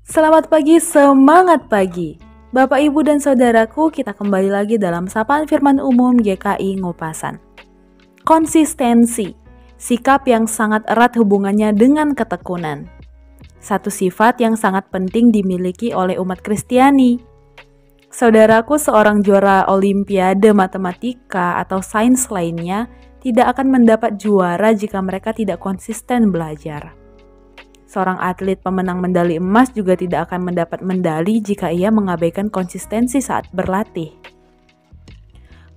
Selamat pagi, semangat pagi. Bapak, Ibu, dan Saudaraku, kita kembali lagi dalam Sapaan Firman Umum GKI Ngupasan. Konsistensi, sikap yang sangat erat hubungannya dengan ketekunan. Satu sifat yang sangat penting dimiliki oleh umat Kristiani. Saudaraku, seorang juara olimpiade matematika atau sains lainnya tidak akan mendapat juara jika mereka tidak konsisten belajar. Seorang atlet pemenang medali emas juga tidak akan mendapat medali jika ia mengabaikan konsistensi saat berlatih.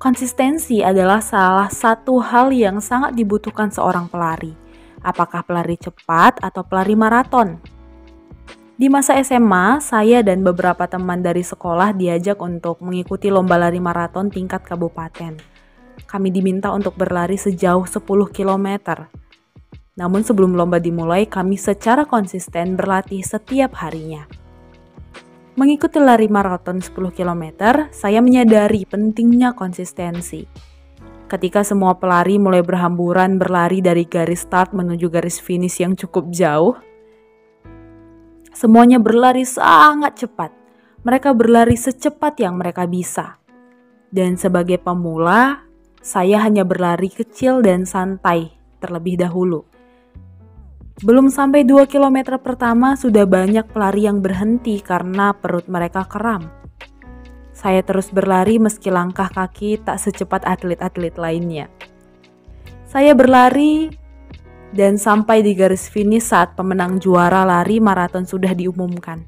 Konsistensi adalah salah satu hal yang sangat dibutuhkan seorang pelari, apakah pelari cepat atau pelari maraton. Di masa SMA, saya dan beberapa teman dari sekolah diajak untuk mengikuti lomba lari maraton tingkat kabupaten. Kami diminta untuk berlari sejauh 10 km. Namun sebelum lomba dimulai, kami secara konsisten berlatih setiap harinya. Mengikuti lari maraton 10 km, saya menyadari pentingnya konsistensi. Ketika semua pelari mulai berhamburan berlari dari garis start menuju garis finish yang cukup jauh, semuanya berlari sangat cepat. Mereka berlari secepat yang mereka bisa. Dan sebagai pemula, saya hanya berlari kecil dan santai terlebih dahulu. Belum sampai 2 km pertama sudah banyak pelari yang berhenti karena perut mereka kram. Saya terus berlari meski langkah kaki tak secepat atlet-atlet lainnya. Saya berlari dan sampai di garis finish saat pemenang juara lari maraton sudah diumumkan.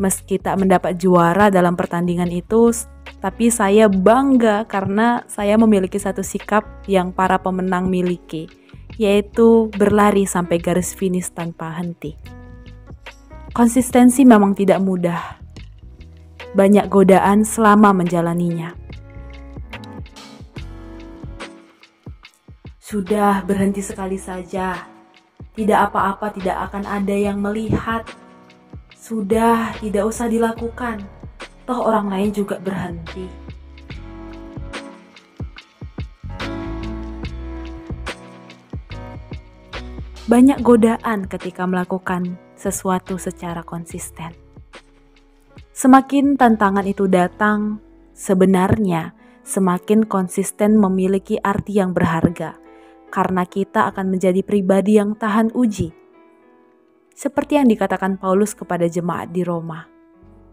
Meski tak mendapat juara dalam pertandingan itu, tapi saya bangga karena saya memiliki satu sikap yang para pemenang miliki, yaitu berlari sampai garis finish tanpa henti. Konsistensi memang tidak mudah. Banyak godaan selama menjalaninya. Sudah, berhenti sekali saja. Tidak apa-apa, tidak akan ada yang melihat. Sudah, tidak usah dilakukan. Toh orang lain juga berhenti. Banyak godaan ketika melakukan sesuatu secara konsisten. Semakin tantangan itu datang, sebenarnya semakin konsisten memiliki arti yang berharga, karena kita akan menjadi pribadi yang tahan uji. Seperti yang dikatakan Paulus kepada jemaat di Roma.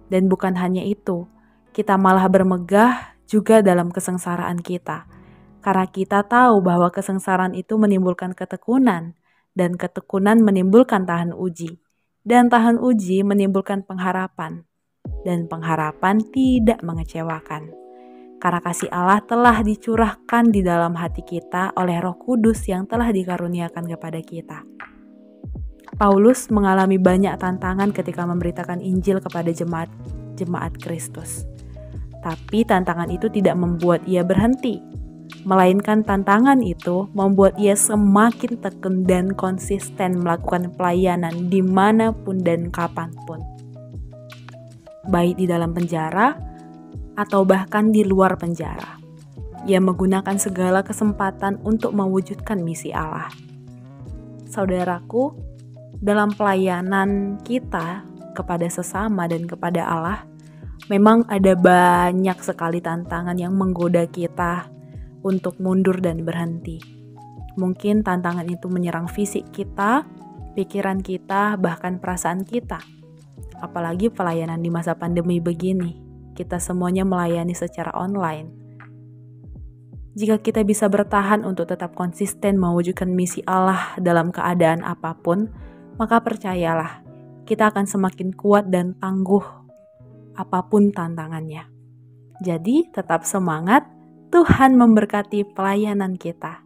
Dan bukan hanya itu, kita malah bermegah juga dalam kesengsaraan kita, karena kita tahu bahwa kesengsaraan itu menimbulkan ketekunan, dan ketekunan menimbulkan tahan uji, dan tahan uji menimbulkan pengharapan, dan pengharapan tidak mengecewakan. Karena kasih Allah telah dicurahkan di dalam hati kita oleh Roh Kudus yang telah dikaruniakan kepada kita. Paulus mengalami banyak tantangan ketika memberitakan Injil kepada jemaat Kristus. Tapi tantangan itu tidak membuat ia berhenti, melainkan tantangan itu membuat ia semakin tekun dan konsisten melakukan pelayanan dimanapun dan kapanpun. Baik di dalam penjara atau bahkan di luar penjara. Ia menggunakan segala kesempatan untuk mewujudkan misi Allah. Saudaraku, dalam pelayanan kita kepada sesama dan kepada Allah, memang ada banyak sekali tantangan yang menggoda kita untuk mundur dan berhenti. Mungkin tantangan itu menyerang fisik kita, pikiran kita, bahkan perasaan kita. Apalagi pelayanan di masa pandemi begini, kita semuanya melayani secara online. Jika kita bisa bertahan untuk tetap konsisten mewujudkan misi Allah dalam keadaan apapun, maka percayalah, kita akan semakin kuat dan tangguh apapun tantangannya. Jadi tetap semangat, Tuhan memberkati pelayanan kita.